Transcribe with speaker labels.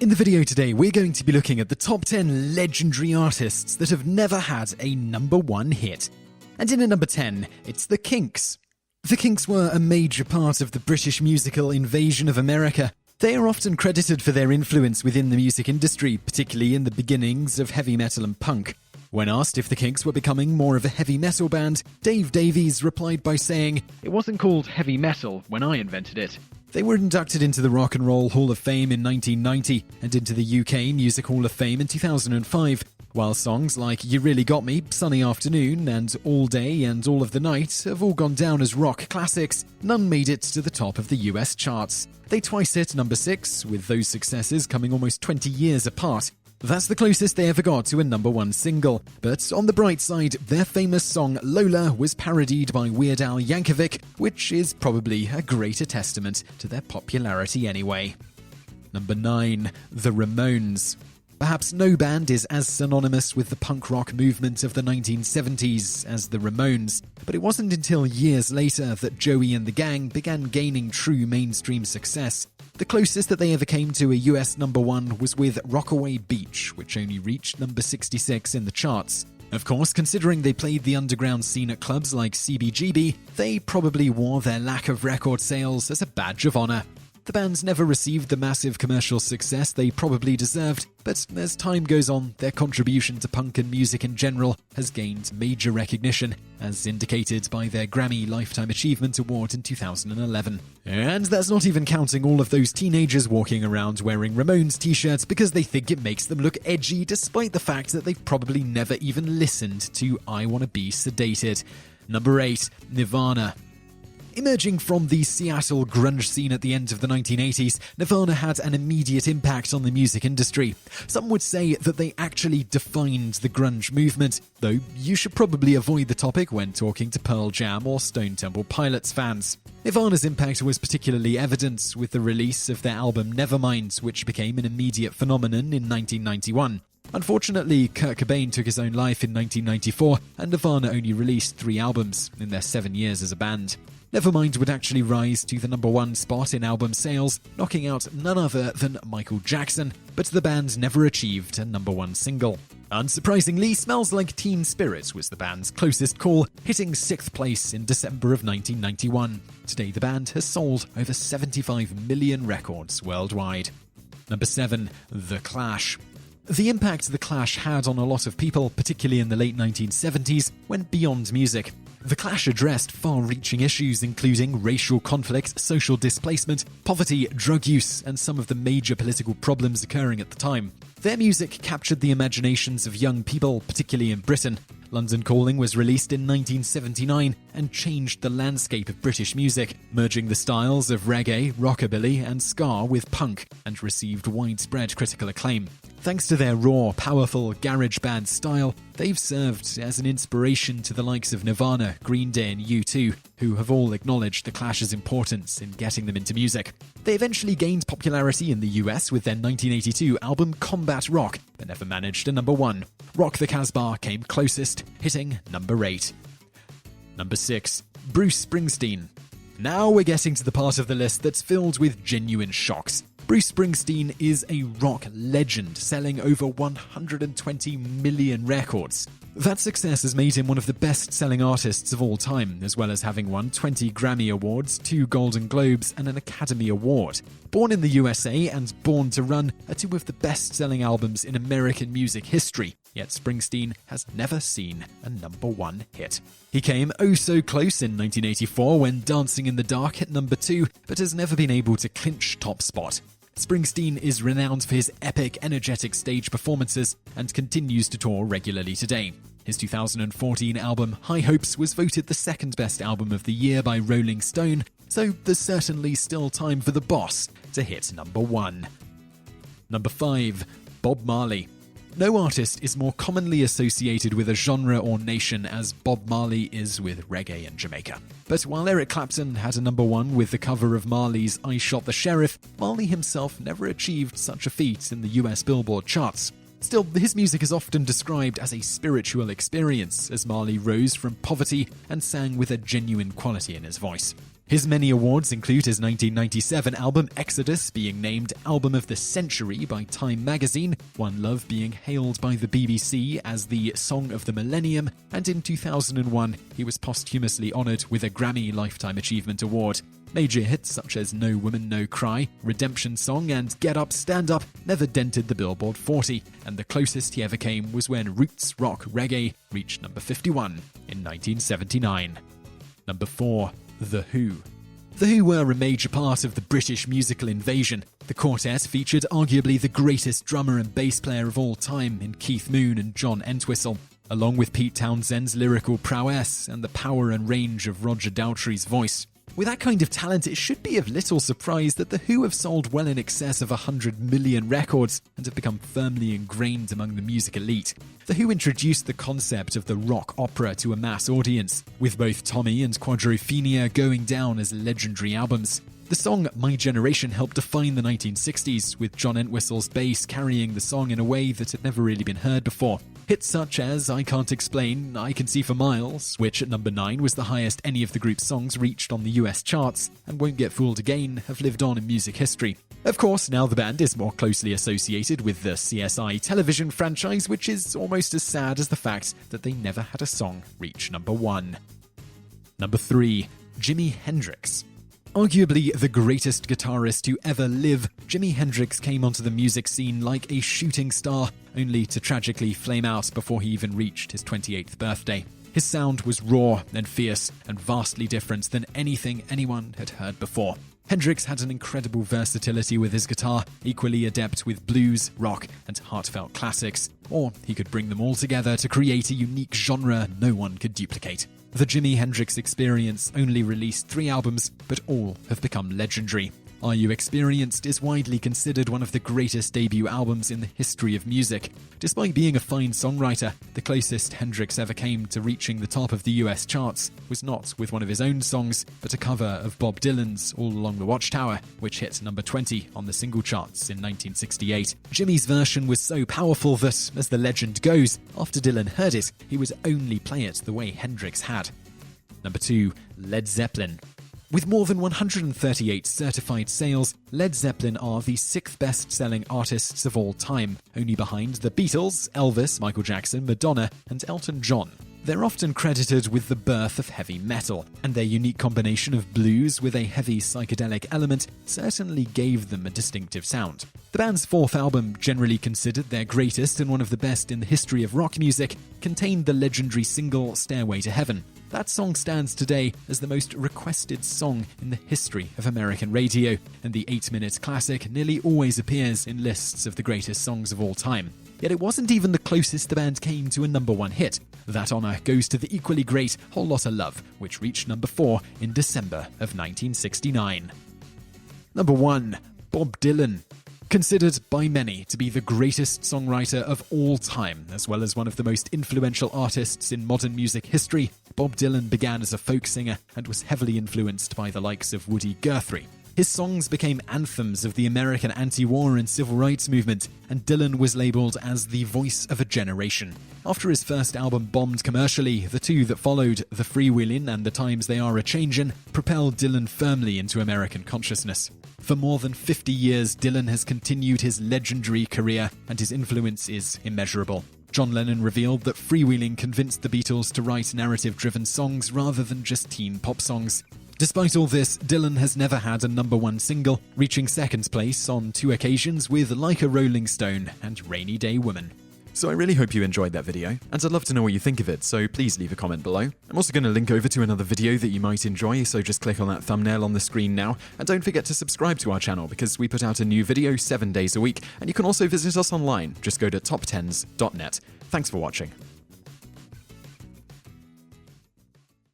Speaker 1: In the video today, we're going to be looking at the top 10 legendary artists that have never had a number one hit. And in at number 10, it's the Kinks. The Kinks were a major part of the British musical invasion of America. They are often credited for their influence within the music industry, particularly in the beginnings of heavy metal and punk. When asked if the Kinks were becoming more of a heavy metal band, Dave Davies replied by saying, "It wasn't called heavy metal when I invented it." They were inducted into the Rock and Roll Hall of Fame in 1990 and into the UK Music Hall of Fame in 2005, while songs like You Really Got Me, Sunny Afternoon, and All Day and All of the Night have all gone down as rock classics. None made it to the top of the US charts. They twice hit number 6, with those successes coming almost 20 years apart. That's the closest they ever got to a number one single. But on the bright side, their famous song Lola was parodied by Weird Al Yankovic, which is probably a greater testament to their popularity anyway. Number 9. The Ramones. Perhaps no band is as synonymous with the punk rock movement of the 1970s as the Ramones, but it wasn't until years later that Joey and the gang began gaining true mainstream success. The closest that they ever came to a US number one was with Rockaway Beach, which only reached number 66 in the charts. Of course, considering they played the underground scene at clubs like CBGB, they probably wore their lack of record sales as a badge of honor. The band never received the massive commercial success they probably deserved, but as time goes on, their contribution to punk and music in general has gained major recognition, as indicated by their Grammy Lifetime Achievement Award in 2011. And that's not even counting all of those teenagers walking around wearing Ramones t-shirts because they think it makes them look edgy, despite the fact that they've probably never even listened to I Wanna Be Sedated. Number 8. Nirvana. Emerging from the Seattle grunge scene at the end of the 1980s, Nirvana had an immediate impact on the music industry. Some would say that they actually defined the grunge movement, though you should probably avoid the topic when talking to Pearl Jam or Stone Temple Pilots fans. Nirvana's impact was particularly evident with the release of their album Nevermind, which became an immediate phenomenon in 1991. Unfortunately, Kurt Cobain took his own life in 1994, and Nirvana only released 3 albums in their 7 years as a band. Nevermind would actually rise to the number 1 spot in album sales, knocking out none other than Michael Jackson, but the band never achieved a number 1 single. Unsurprisingly, Smells Like Teen Spirit was the band's closest call, hitting 6th place in December of 1991. Today the band has sold over 75 million records worldwide. Number 7. The Clash. The impact The Clash had on a lot of people, particularly in the late 1970s, went beyond music. The Clash addressed far-reaching issues including racial conflict, social displacement, poverty, drug use, and some of the major political problems occurring at the time. Their music captured the imaginations of young people, particularly in Britain. London Calling was released in 1979 and changed the landscape of British music, merging the styles of reggae, rockabilly, and ska with punk, and received widespread critical acclaim. Thanks to their raw, powerful garage band style, they've served as an inspiration to the likes of Nirvana, Green Day, and U2, who have all acknowledged the Clash's importance in getting them into music. They eventually gained popularity in the US with their 1982 album Combat Rock, but never managed a number 1. Rock the Casbah came closest, hitting number 8. Number 6. Bruce Springsteen. Now we're getting to the part of the list that's filled with genuine shocks. Bruce Springsteen is a rock legend, selling over 120 million records. That success has made him one of the best-selling artists of all time, as well as having won 20 Grammy Awards, 2 Golden Globes, and an Academy Award. Born in the USA and Born to Run are 2 of the best-selling albums in American music history, yet Springsteen has never seen a number 1 hit. He came oh so close in 1984 when Dancing in the Dark hit number 2, but has never been able to clinch top spot. Springsteen is renowned for his epic, energetic stage performances and continues to tour regularly today. His 2014 album High Hopes was voted the 2nd best album of the year by Rolling Stone, so there's certainly still time for the boss to hit number 1. Number 5. Bob Marley. No artist is more commonly associated with a genre or nation as Bob Marley is with reggae and Jamaica. But while Eric Clapton had a number 1 with the cover of Marley's I Shot the Sheriff, Marley himself never achieved such a feat in the US Billboard charts. Still, his music is often described as a spiritual experience, as Marley rose from poverty and sang with a genuine quality in his voice. His many awards include his 1997 album Exodus being named Album of the Century by Time magazine, One Love being hailed by the BBC as the Song of the Millennium, and in 2001 he was posthumously honoured with a Grammy Lifetime Achievement Award. Major hits such as No Woman No Cry, Redemption Song, and Get Up Stand Up never dented the Billboard 40, and the closest he ever came was when roots rock reggae reached number 51 in 1979. Number 4. The Who. The Who were a major part of the British musical invasion. The quartet featured arguably the greatest drummer and bass player of all time in Keith Moon and John Entwistle, along with Pete Townshend's lyrical prowess and the power and range of Roger Daltrey's voice. With that kind of talent, it should be of little surprise that The Who have sold well in excess of 100 million records and have become firmly ingrained among the music elite. The Who introduced the concept of the rock opera to a mass audience, with both Tommy and Quadrophenia going down as legendary albums. The song My Generation helped define the 1960s, with John Entwistle's bass carrying the song in a way that had never really been heard before. Hits such as I Can't Explain, I Can See for Miles, which at number 9 was the highest any of the group's songs reached on the US charts, and Won't Get Fooled Again have lived on in music history. Of course, now the band is more closely associated with the CSI television franchise, which is almost as sad as the fact that they never had a song reach number 1. Number 3. Jimi Hendrix. Arguably the greatest guitarist to ever live, Jimi Hendrix came onto the music scene like a shooting star, only to tragically flame out before he even reached his 28th birthday. His sound was raw and fierce and vastly different than anything anyone had heard before. Hendrix had an incredible versatility with his guitar, equally adept with blues, rock, and heartfelt classics, or he could bring them all together to create a unique genre no one could duplicate. The Jimi Hendrix Experience only released 3 albums, but all have become legendary. Are You Experienced is widely considered one of the greatest debut albums in the history of music. Despite being a fine songwriter, the closest Hendrix ever came to reaching the top of the US charts was not with one of his own songs, but a cover of Bob Dylan's All Along the Watchtower, which hit number 20 on the single charts in 1968. Jimi's version was so powerful that, as the legend goes, after Dylan heard it, he would only play it the way Hendrix had. Number 2. Led Zeppelin. With more than 138 certified sales, Led Zeppelin are the 6th best-selling artists of all time, only behind the Beatles, Elvis, Michael Jackson, Madonna, and Elton John. They're often credited with the birth of heavy metal, and their unique combination of blues with a heavy psychedelic element certainly gave them a distinctive sound. The band's 4th album, generally considered their greatest and one of the best in the history of rock music, contained the legendary single Stairway to Heaven. That song stands today as the most requested song in the history of American radio, and the 8-minute classic nearly always appears in lists of the greatest songs of all time. Yet it wasn't even the closest the band came to a number 1 hit. That honour goes to the equally great Whole Lotta Love, which reached number 4 in December of 1969. Number 1. Bob Dylan. Considered by many to be the greatest songwriter of all time, as well as one of the most influential artists in modern music history, Bob Dylan began as a folk singer and was heavily influenced by the likes of Woody Guthrie. His songs became anthems of the American anti-war and civil rights movement, and Dylan was labelled as the voice of a generation. After his first album bombed commercially, the 2 that followed, The Freewheelin' and The Times They Are A-Changin', propelled Dylan firmly into American consciousness. For more than 50 years, Dylan has continued his legendary career, and his influence is immeasurable. John Lennon revealed that freewheeling convinced the Beatles to write narrative-driven songs rather than just teen pop songs. Despite all this, Dylan has never had a number 1 single, reaching 2nd place on 2 occasions with Like a Rolling Stone and Rainy Day Woman.
Speaker 2: So I really hope you enjoyed that video, and I'd love to know what you think of it, so please leave a comment below. I'm also going to link over to another video that you might enjoy, so just click on that thumbnail on the screen now, and don't forget to subscribe to our channel because we put out a new video 7 days a week, and you can also visit us online. Just go to TopTenz.net. Thanks for watching.